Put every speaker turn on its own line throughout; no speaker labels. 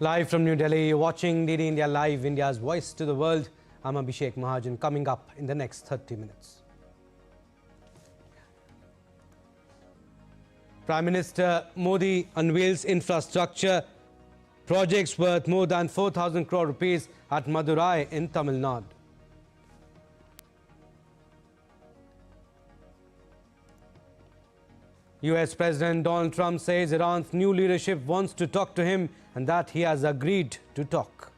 Live from New Delhi, you're watching DD India Live, India's voice to the world. I'm Abhishek Mahajan, coming up in the next 30 minutes. Prime Minister Modi unveils infrastructure projects worth more than 4,000 crore rupees at Madurai in Tamil Nadu. US President Donald Trump says Iran's new leadership wants to talk to him and that he has agreed to talk.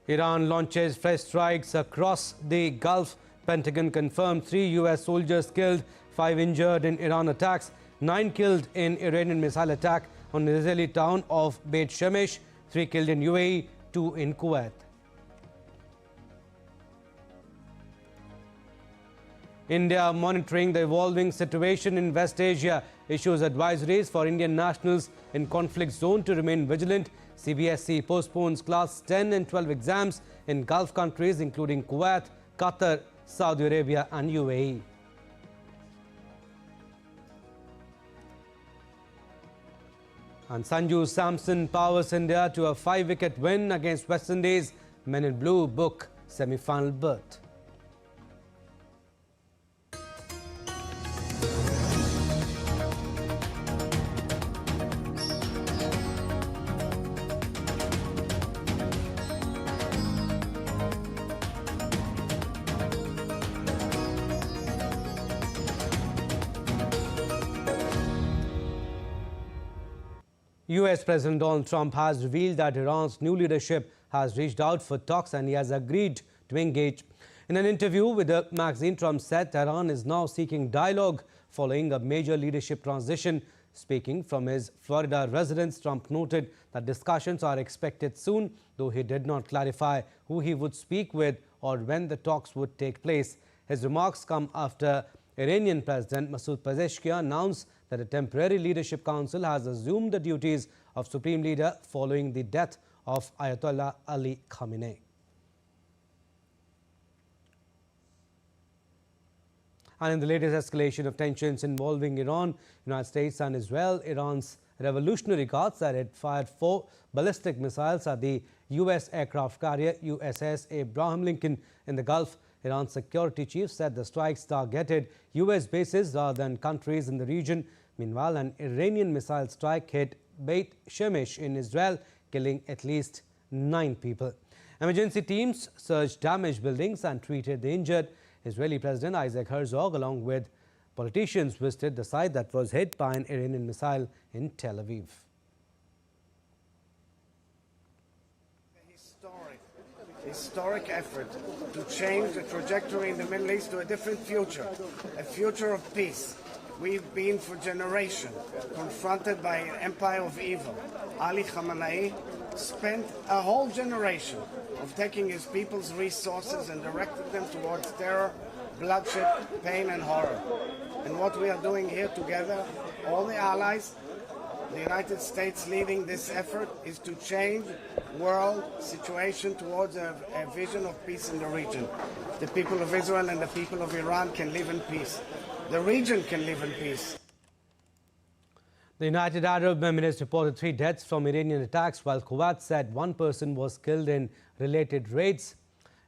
Iran launches fresh strikes across the Gulf. Pentagon confirmed 3 US soldiers killed, 5 injured in Iran attacks, 9 killed in Iranian missile attack on the Israeli town of Beit Shemesh, 3 killed in UAE, 2 in Kuwait. India monitoring the evolving situation in West Asia, issues advisories for Indian nationals in conflict zone to remain vigilant. CBSE postpones class 10 and 12 exams in Gulf countries including Kuwait, Qatar, Saudi Arabia and UAE. And Sanju Samson powers India to a 5-wicket win against West Indies. Men in blue book semi-final berth. US President Donald Trump has revealed that Iran's new leadership has reached out for talks and he has agreed to engage. In an interview with the magazine, Trump said Iran is now seeking dialogue following a major leadership transition. Speaking from his Florida residence, Trump noted that discussions are expected soon, though he did not clarify who he would speak with or when the talks would take place. His remarks come after Iranian President Masoud Pezeshkian announced that a temporary leadership council has assumed the duties of Supreme Leader following the death of Ayatollah Ali Khamenei. And in the latest escalation of tensions involving Iran, United States and Israel, Iran's Revolutionary Guards said it fired 4 ballistic missiles at the US aircraft carrier USS Abraham Lincoln in the Gulf. Iran's security chief said the strikes targeted US bases rather than countries in the region. Meanwhile, an Iranian missile strike hit Beit Shemesh in Israel, killing at least 9 people. Emergency teams searched damaged buildings and treated the injured. Israeli President Isaac Herzog, along with politicians, visited the site that was hit by an Iranian missile in Tel Aviv.
Historic effort to change the trajectory in the Middle East to a different future, a future of peace. We've been for generations confronted by an empire of evil. Ali Khamenei spent a whole generation of taking his people's resources and directing them towards terror, bloodshed, pain and horror. And what we are doing here together, all the allies, the United States leading this effort, is to change world situation towards a vision of peace in the region. The people of Israel and the people of Iran can live in peace. The region can live in peace.
The United Arab Emirates reported 3 deaths from Iranian attacks, while Kuwait said 1 person was killed in related raids.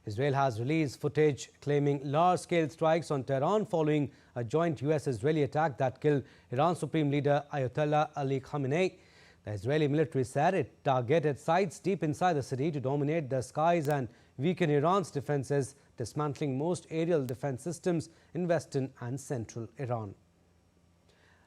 Israel has released footage claiming large-scale strikes on Tehran following a joint US-Israeli attack that killed Iran's Supreme Leader Ayatollah Ali Khamenei. The Israeli military said it targeted sites deep inside the city to dominate the skies and weaken Iran's defenses, dismantling most aerial defense systems in western and central Iran.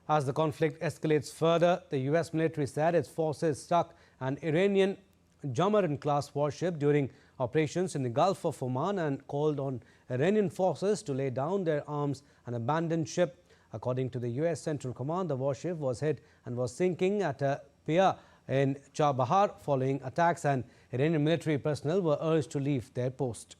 As the conflict escalates further, the US military said its forces struck an Iranian Jamaran-class warship during operations in the Gulf of Oman and called on Iranian forces to lay down their arms and abandon ship. According to the US Central Command, the warship was hit and was sinking at a pier in Chabahar following attacks, and Iranian military personnel were urged to leave their post.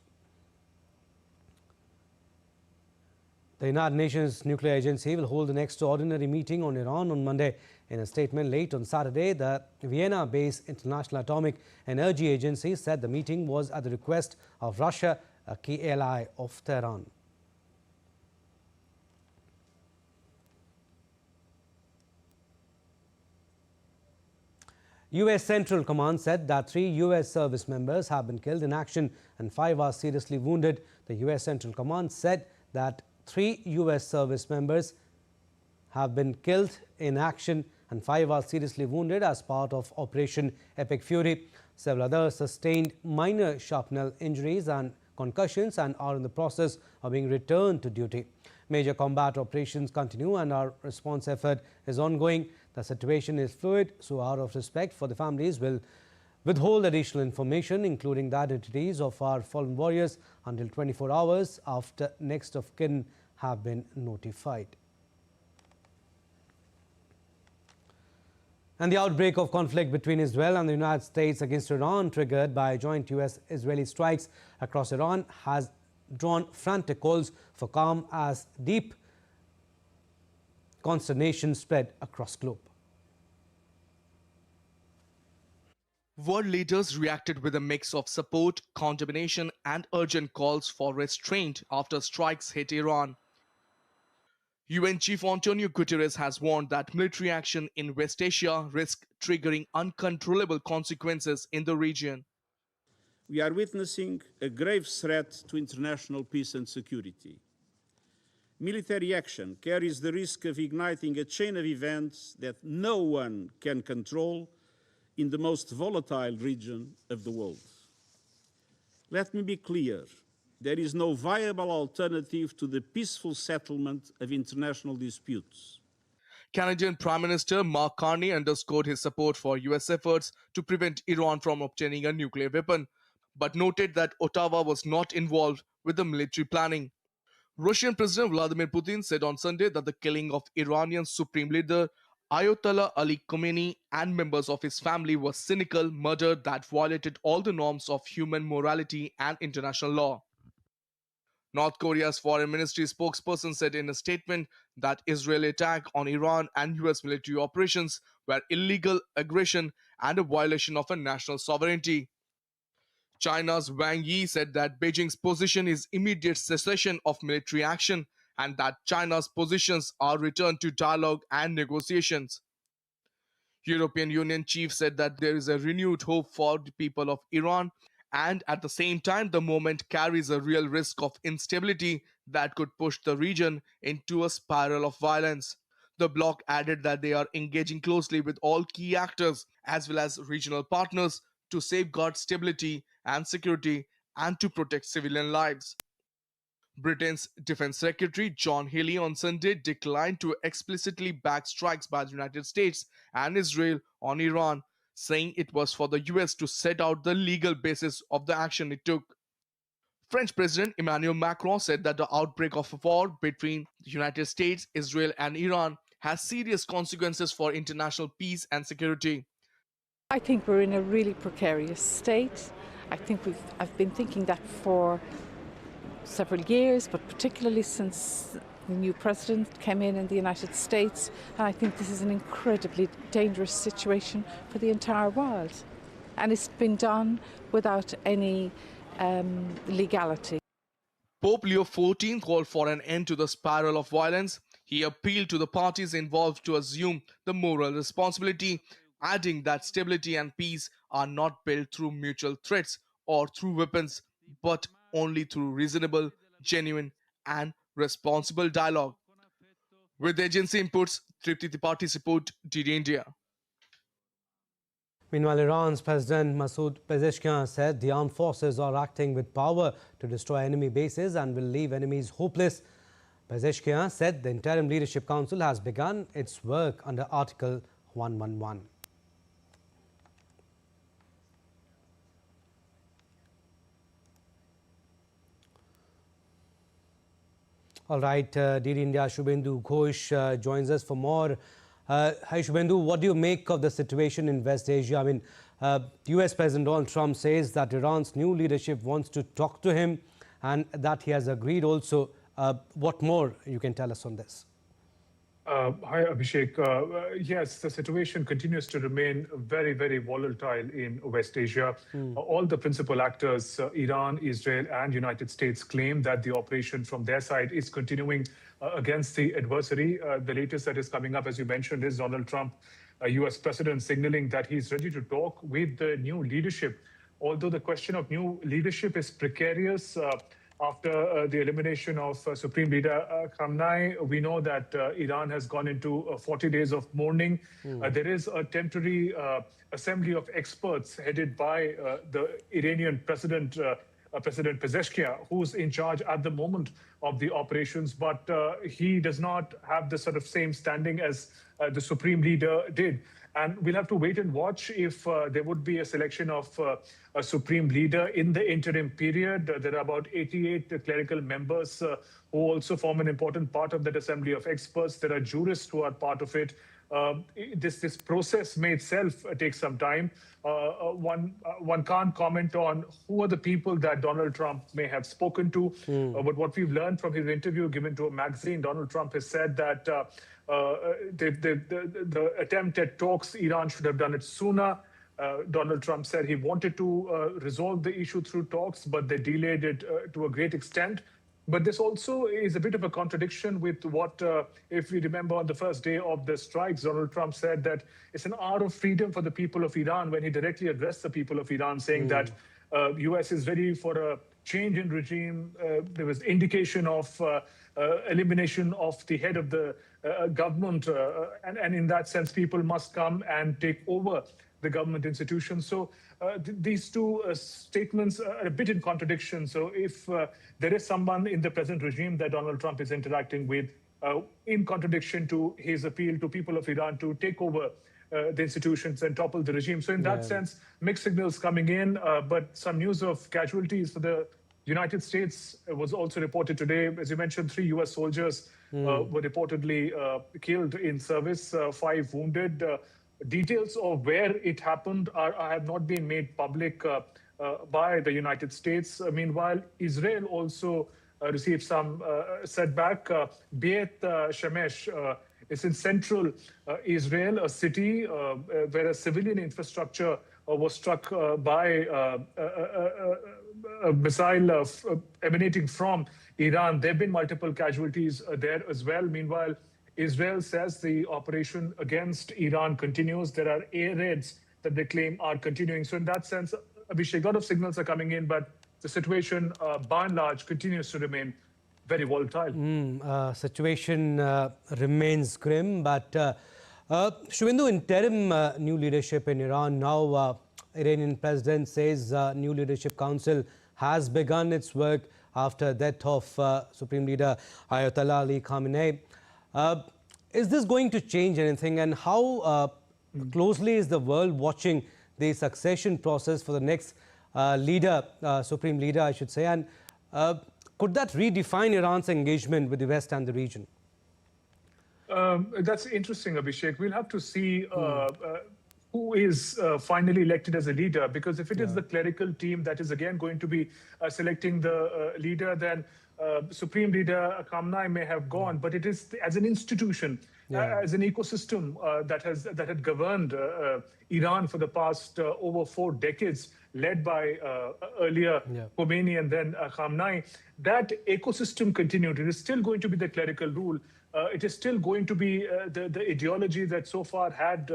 The United Nations Nuclear Agency will hold an extraordinary meeting on Iran on Monday. In a statement late on Saturday, the Vienna-based International Atomic Energy Agency said the meeting was at the request of Russia, a key ally of Tehran. U.S. Central Command said that 3 U.S. service members have been killed in action and 5 are seriously wounded. The U.S. Central Command said that 3 U.S. service members have been killed in action and 5 are seriously wounded as part of Operation Epic Fury. Several others sustained minor shrapnel injuries and concussions and are in the process of being returned to duty. Major combat operations continue and our response effort is ongoing. The situation is fluid, so out of respect for the families, will withhold additional information, including the identities of our fallen warriors, until 24 hours after next of kin have been notified. And the outbreak of conflict between Israel and the United States against Iran, triggered by joint US-Israeli strikes across Iran, has drawn frantic calls for calm as deep consternation spread across globe.
World leaders reacted with a mix of support, condemnation, and urgent calls for restraint after strikes hit Iran. UN Chief Antonio Guterres has warned that military action in West Asia risks triggering uncontrollable consequences in the region.
We are witnessing a grave threat to international peace and security. Military action carries the risk of igniting a chain of events that no one can control in the most volatile region of the world. Let me be clear. There is no viable alternative to the peaceful settlement of international disputes.
Canadian Prime Minister Mark Carney underscored his support for US efforts to prevent Iran from obtaining a nuclear weapon, but noted that Ottawa was not involved with the military planning. Russian President Vladimir Putin said on Sunday that the killing of Iranian Supreme Leader Ayatollah Ali Khamenei and members of his family was cynical murder that violated all the norms of human morality and international law. North Korea's foreign ministry spokesperson said in a statement that Israeli attack on Iran and US military operations were illegal aggression and a violation of a national sovereignty. China's Wang Yi said that Beijing's position is immediate cessation of military action and that China's positions are returned to dialogue and negotiations. European Union chief said that there is a renewed hope for the people of Iran, and at the same time the moment carries a real risk of instability that could push the region into a spiral of violence. The bloc added that they are engaging closely with all key actors as well as regional partners to safeguard stability and security and to protect civilian lives. Britain's Defense Secretary John Healey on Sunday declined to explicitly back strikes by the United States and Israel on Iran, saying it was for the US to set out the legal basis of the action it took. French President Emmanuel Macron said that the outbreak of a war between the United States, Israel, and Iran has serious consequences for international peace and security.
I think we're in a really precarious state. I've been thinking that for several years, but particularly since the new president came in the United States, and I think this is an incredibly dangerous situation for the entire world. And it's been done without any legality.
Pope Leo XIV called for an end to the spiral of violence. He appealed to the parties involved to assume the moral responsibility, adding that stability and peace are not built through mutual threats or through weapons, but only through reasonable, genuine, and responsible dialogue. With agency inputs, Tripti Tripathi support DD India.
Meanwhile, Iran's President Masoud Pezeshkian said the armed forces are acting with power to destroy enemy bases and will leave enemies hopeless. Pezeshkian said the Interim Leadership Council has begun its work under Article 111. All right, DD India Shubhendu Ghosh joins us for more. Hi Shubhendu, what do you make of the situation in West Asia? I mean, US President Donald Trump says that Iran's new leadership wants to talk to him and that he has agreed also. What more you can tell us on this?
Hi, Abhishek. Yes, the situation continues to remain very, very volatile in West Asia. All the principal actors, Iran, Israel, and United States, claim that the operation from their side is continuing against the adversary. The latest that is coming up, as you mentioned, is Donald Trump US president signaling that he's ready to talk with the new leadership. Although the question of new leadership is precarious after the elimination of Supreme Leader Khamenei, we know that Iran has gone into 40 days of mourning. There is a temporary assembly of experts headed by the Iranian president, President Pezeshkian, who's in charge at the moment of the operations, but he does not have the sort of same standing as the Supreme Leader did. And we'll have to wait and watch if there would be a selection of a Supreme Leader in the interim period. There are about 88 clerical members who also form an important part of that assembly of experts. There are jurists who are part of it. This process may itself take some time. One can't comment on who are the people that Donald Trump may have spoken to. But what we've learned from his interview given to a magazine, Donald Trump has said that the attempt at talks, Iran should have done it sooner. Donald Trump said he wanted to resolve the issue through talks, but they delayed it to a great extent. But this also is a bit of a contradiction with what, if we remember on the first day of the strikes, Donald Trump said that it's an hour of freedom for the people of Iran when he directly addressed the people of Iran, saying that US is ready for a change in regime. There was indication of elimination of the head of the government. And in that sense, people must come and take over the government institutions. So these two statements are a bit in contradiction. So if there is someone in the present regime that Donald Trump is interacting with, in contradiction to his appeal to people of Iran to take over the institutions and topple the regime. So in that sense, mixed signals coming in, but some news of casualties for the United States was also reported today. As you mentioned, 3 US soldiers were reportedly killed in service, 5 wounded. Details of where it happened have not been made public by the United States. Meanwhile, Israel also received some setback. Beit Shemesh is in central Israel, a city where a civilian infrastructure was struck by a missile emanating from Iran. There have been multiple casualties there as well. Meanwhile, Israel says the operation against Iran continues. There are air raids that they claim are continuing. So in that sense, Abhishek, a lot of signals are coming in, but the situation, by and large, continues to remain very volatile.
Situation remains grim, but Shubhendu, interim new leadership in Iran now. Iranian president says new leadership council has begun its work after death of Supreme Leader Ayatollah Ali Khamenei. Is this going to change anything, and how closely is the world watching the succession process for the next leader, Supreme Leader, I should say, and could that redefine Iran's engagement with the West and the region?
That's interesting, Abhishek. We'll have to see who is finally elected as a leader, because if it is the clerical team that is again going to be selecting the leader, then Supreme Leader Khamenei may have gone, but it is as an institution, as an ecosystem that had governed Iran for the past over 4 decades, led by earlier Khomeini and then Khamenei. That ecosystem continued. It is still going to be the clerical rule. It is still going to be the ideology that so far had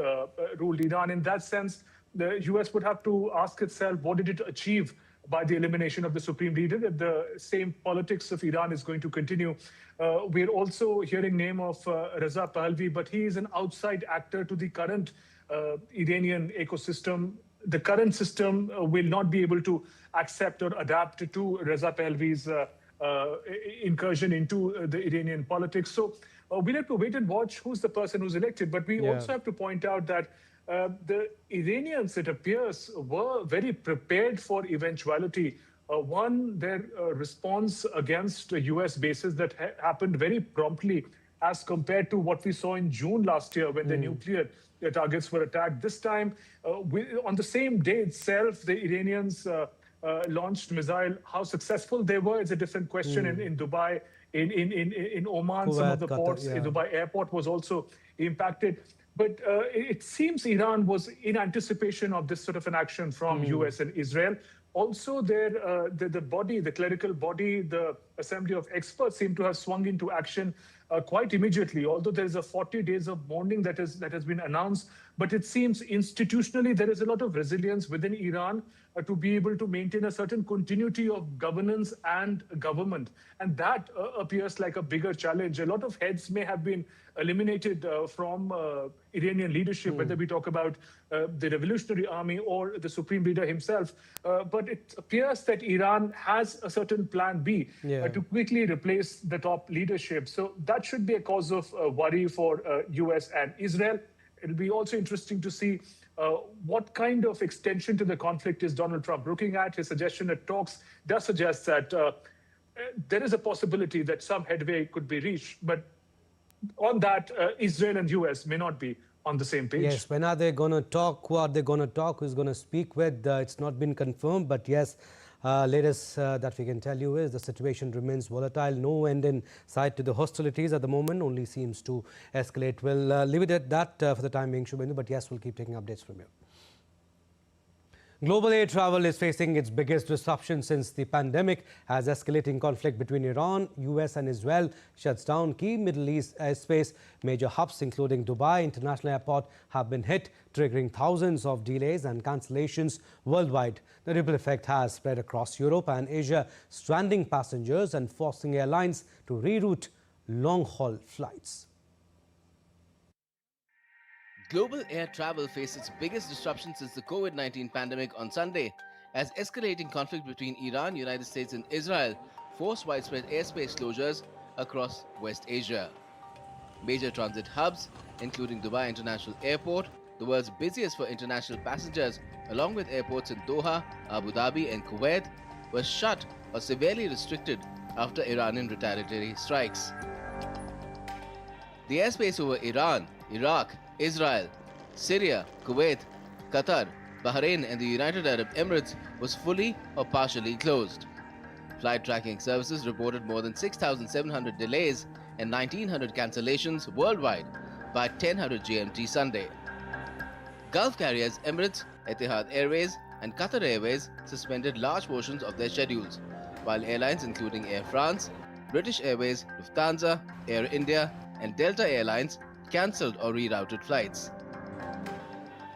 ruled Iran. In that sense, the US would have to ask itself, what did it achieve by the elimination of the Supreme Leader? That the same politics of Iran is going to continue. We're also hearing name of Reza Pahlavi, but he is an outside actor to the current Iranian ecosystem. The current system will not be able to accept or adapt to Reza Pahlavi's incursion into the Iranian politics. So we'll have to wait and watch who's the person who's elected. But we also have to point out that the Iranians, it appears, were very prepared for eventuality. One, their response against US bases that happened very promptly as compared to what we saw in June last year when the nuclear targets were attacked. This time, on the same day itself, the Iranians launched missile. How successful they were is a different question. In Dubai, in Oman, Kuwait, some of the ports, in Dubai airport was also impacted. But it seems Iran was in anticipation of this sort of an action from US and Israel. Also, the body, the clerical body, the assembly of experts seem to have swung into action quite immediately, although there is a 40 days of mourning that has been announced. But it seems institutionally there is a lot of resilience within Iran to be able to maintain a certain continuity of governance and government. And that appears like a bigger challenge. A lot of heads may have been eliminated from Iranian leadership, whether we talk about the Revolutionary Army or the Supreme Leader himself. But it appears that Iran has a certain plan B to quickly replace the top leadership. So that should be a cause of worry for US and Israel. It'll be also interesting to see what kind of extension to the conflict is Donald Trump looking at. His suggestion at talks does suggest that there is a possibility that some headway could be reached. But on that, Israel and US may not be on the same page.
Yes, when are they going to talk? Who are they going to talk? Who's going to speak with? It's not been confirmed, but yes, latest that we can tell you is the situation remains volatile. No end in sight to the hostilities at the moment, only seems to escalate. We'll leave it at that for the time being, Shubhendu, but yes, we'll keep taking updates from you. Global air travel is facing its biggest disruption since the pandemic as escalating conflict between Iran, US and Israel shuts down key Middle East airspace. Major hubs including Dubai International Airport have been hit, triggering thousands of delays and cancellations worldwide. The ripple effect has spread across Europe and Asia, stranding passengers and forcing airlines to reroute long-haul flights.
Global air travel faced its biggest disruption since the COVID-19 pandemic on Sunday, as escalating conflict between Iran, United States and Israel forced widespread airspace closures across West Asia. Major transit hubs, including Dubai International Airport, the world's busiest for international passengers, along with airports in Doha, Abu Dhabi and Kuwait, were shut or severely restricted after Iranian retaliatory strikes. The airspace over Iran, Iraq, Israel, Syria, Kuwait, Qatar, Bahrain and the United Arab Emirates was fully or partially closed. Flight tracking services reported more than 6,700 delays and 1,900 cancellations worldwide by 10:00 GMT Sunday. Gulf carriers Emirates, Etihad Airways and Qatar Airways suspended large portions of their schedules, while airlines including Air France, British Airways, Lufthansa, Air India and Delta Airlines cancelled or rerouted flights.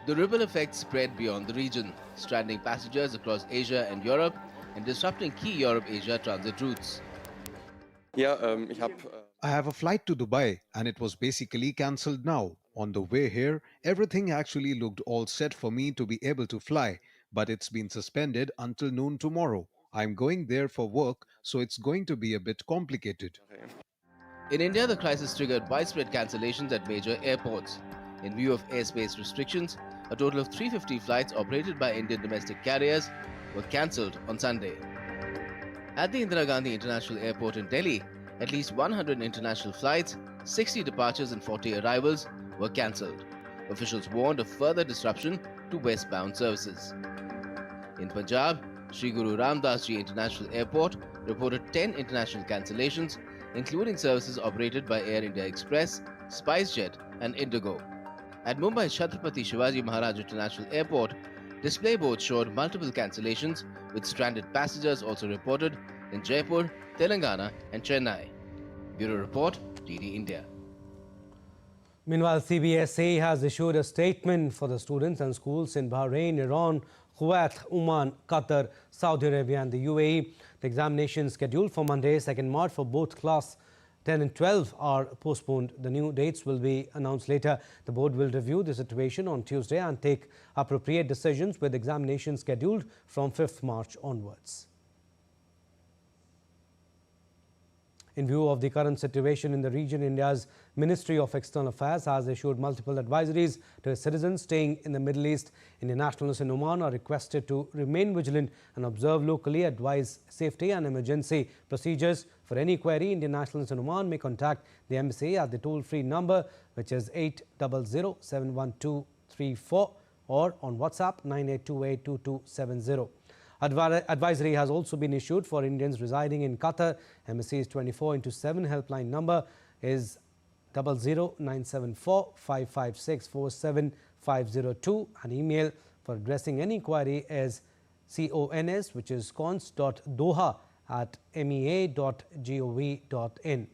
The ripple effect spread beyond the region, stranding passengers across Asia and Europe and disrupting key Europe-Asia transit routes.
I have a flight to Dubai and it was basically cancelled now. On the way here, everything actually looked all set for me to be able to fly, but it's been suspended until noon tomorrow. I'm going there for work, so it's going to be a bit complicated.
In India, the crisis triggered widespread cancellations at major airports. In view of airspace restrictions, a total of 350 flights operated by Indian domestic carriers were cancelled on Sunday. At the Indira Gandhi International Airport in Delhi, at least 100 international flights, 60 departures and 40 arrivals were cancelled. Officials warned of further disruption to westbound services. In Punjab, Sri Guru Ram Das Ji International Airport reported 10 international cancellations, including services operated by Air India Express, SpiceJet and Indigo. At Mumbai's Chhatrapati Shivaji Maharaj International Airport, display boards showed multiple cancellations, with stranded passengers also reported in Jaipur, Telangana and Chennai. Bureau Report, DD India.
Meanwhile, CBSE has issued a statement for the students and schools in Bahrain, Iran, Kuwait, Oman, Qatar, Saudi Arabia and the UAE. The examinations scheduled for Monday, 2nd March for both class 10 and 12 are postponed. The new dates will be announced later. The board will review the situation on Tuesday and take appropriate decisions, with examinations scheduled from 5th March onwards. In view of the current situation in the region, India's Ministry of External Affairs has issued multiple advisories to its citizens staying in the Middle East. Indian nationals in Oman are requested to remain vigilant and observe locally, advise safety and emergency procedures. For any query, Indian nationals in Oman may contact the embassy at the toll-free number, which is 800-71234, or on WhatsApp 98282270. Advisory has also been issued for Indians residing in Qatar. Embassy's 24/7 helpline number is 00974 556 47502, and email for addressing any query is cons, which is cons.doha@mea.gov.in.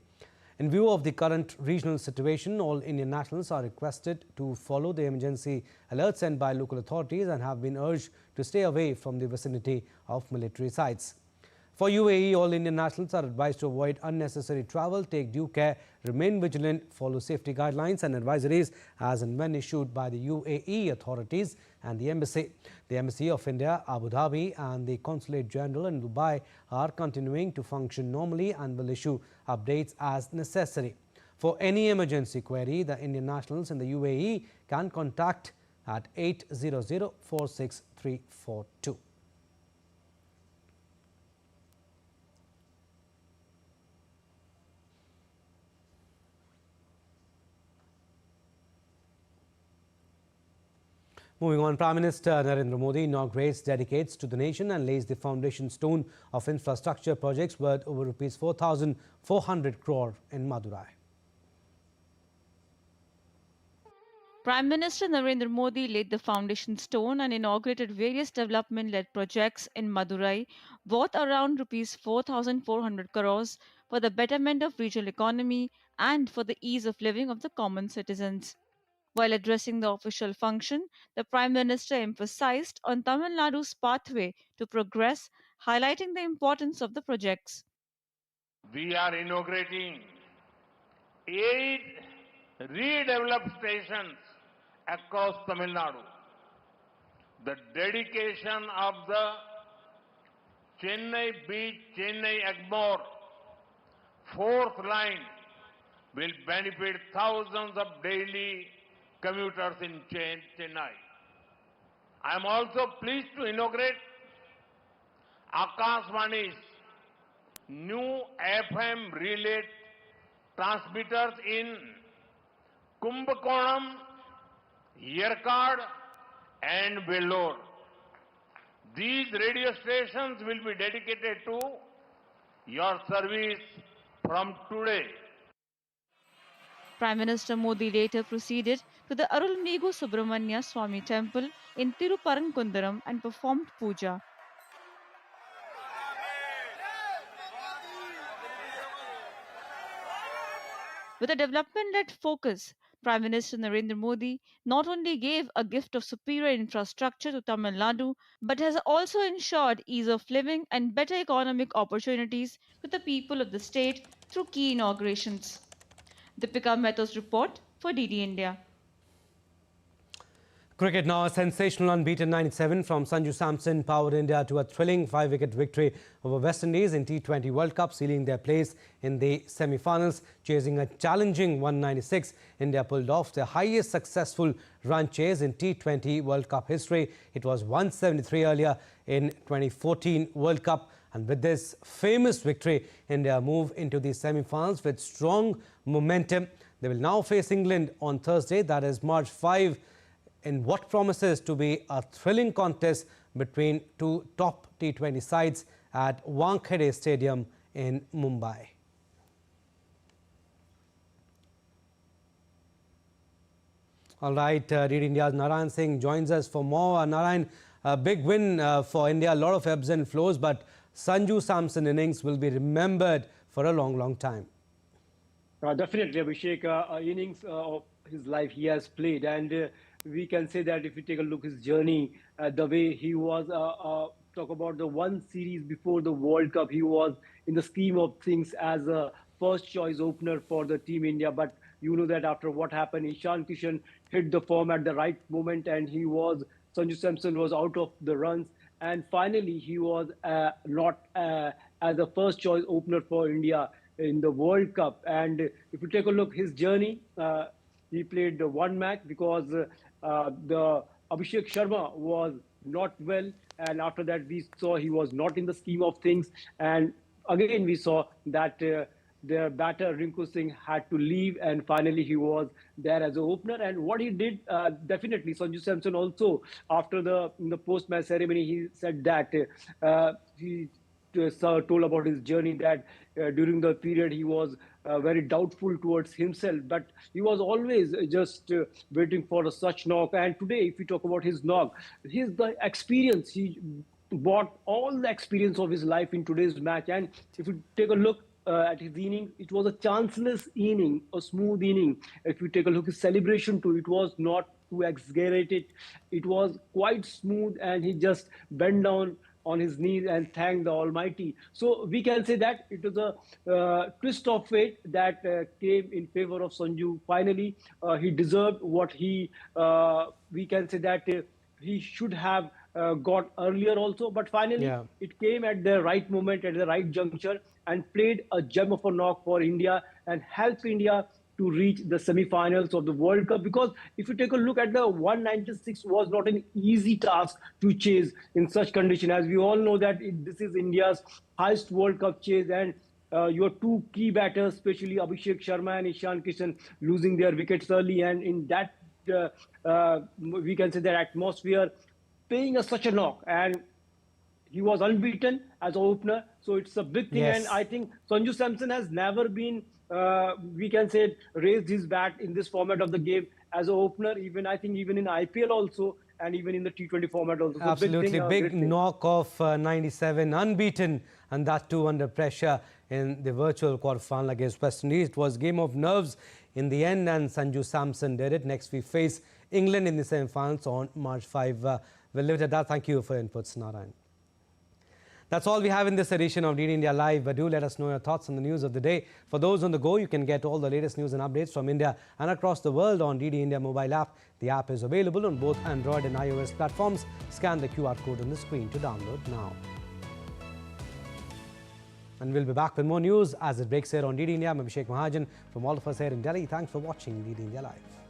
In view of the current regional situation, all Indian nationals are requested to follow the emergency alerts sent by local authorities and have been urged to stay away from the vicinity of military sites. For UAE, all Indian nationals are advised to avoid unnecessary travel, take due care, remain vigilant, follow safety guidelines and advisories as and when issued by the UAE authorities and the embassy. The Embassy of India, Abu Dhabi and the Consulate General in Dubai are continuing to function normally and will issue updates as necessary. For any emergency query, the Indian nationals in the UAE can contact at 800-46342. Moving on, Prime Minister Narendra Modi inaugurates, dedicates to the nation and lays the foundation stone of infrastructure projects worth over Rs 4,400 crore in Madurai.
Prime Minister Narendra Modi laid the foundation stone and inaugurated various development-led projects in Madurai worth around Rs 4,400 crores for the betterment of regional economy and for the ease of living of the common citizens. While addressing the official function, the Prime Minister emphasized on Tamil Nadu's pathway to progress, highlighting the importance of the projects.
We are inaugurating 8 redeveloped stations across Tamil Nadu. The dedication of the Chennai Beach, Chennai Egmore 4th line will benefit thousands of daily commuters in Chennai. I am also pleased to inaugurate Akashvani's new FM relay transmitters in Kumbakonam, Yerkad and Vellore. These radio stations will be dedicated to your service from today.
Prime Minister Modi later proceeded to the Arulmigu Subramanya Swami Temple in Tiruparankundaram and performed puja. With a development-led focus, Prime Minister Narendra Modi not only gave a gift of superior infrastructure to Tamil Nadu, but has also ensured ease of living and better economic opportunities to the people of the state through key inaugurations. Deepika Mehta's report for DD India.
Cricket now, a sensational unbeaten 97 from Sanju Samson powered India to a thrilling 5-wicket victory over West Indies in T20 World Cup, sealing their place in the semi-finals. Chasing a challenging 196, India pulled off their highest successful run chase in T20 World Cup history. It was 173 earlier in 2014 World Cup. And with this famous victory, India move into the semi-finals with strong momentum. They will now face England on Thursday, that is March 5, in what promises to be a thrilling contest between two top T20 sides at Wankhede Stadium in Mumbai. All right, DD India's Narayan Singh joins us for more. Narayan, a big win for India, a lot of ebbs and flows, but Sanju Samson innings will be remembered for a long, long time.
Definitely, Abhishek, innings of his life he has played, and we can say that if you take a look at his journey, the way he was, talk about the one series before the World Cup, he was in the scheme of things as a first choice opener for the Team India. But you know that after what happened, Ishan Kishan hit the form at the right moment, and Sanju Samson was out of the runs. And finally, he was not as a first choice opener for India in the World Cup. And if you take a look his journey, he played one match because the Abhishek Sharma was not well, and after that we saw he was not in the scheme of things. And again we saw that their batter Rinku Singh had to leave, and finally he was there as an opener. And what he did, definitely Sanju Samson also, after in the post-match ceremony, he said that he told about his journey, that during the period he was very doubtful towards himself, but he was always just waiting for such knock. And today, if we talk about his knock, the experience, he brought all the experience of his life in today's match. And if you take a look, at his inning, it was a chanceless inning, a smooth inning. If you take a look at his celebration too, it was not too exaggerated. It was quite smooth, and he just bent down on his knees and thanked the Almighty. So we can say that it was a twist of fate that came in favor of Sanju. Finally, he deserved what we can say that he should have got earlier also, but finally
Yeah.
it came at the right moment, at the right juncture, and played a gem of a knock for India and helped India to reach the semi-finals of the World Cup. Because if you take a look at the 196 was not an easy task to chase in such condition. As we all know that this is India's highest World Cup chase, and your two key batters, especially Abhishek Sharma and Ishan Kishan, losing their wickets early, and in that we can say that atmosphere, paying us such a knock, and he was unbeaten as an opener, so it's a big thing.
Yes.
And I think Sanju Samson has never been, we can say, raised his bat in this format of the game as an opener. Even I think even in IPL also, and even in the T20 format also. So
Absolutely,
great thing.
knock of 97, unbeaten, and that too under pressure in the virtual quarterfinal against West Indies. It was a game of nerves in the end, and Sanju Samson did it. Next we face England in the semi-finals on March 5. We'll leave it at that. Thank you for your inputs, Narayan. That's all we have in this edition of DD India Live. But do let us know your thoughts on the news of the day. For those on the go, you can get all the latest news and updates from India and across the world on DD India mobile app. The app is available on both Android and iOS platforms. Scan the QR code on the screen to download now. And we'll be back with more news as it breaks here on DD India. I'm Abhishek Mahajan from all of us here in Delhi. Thanks for watching DD India Live.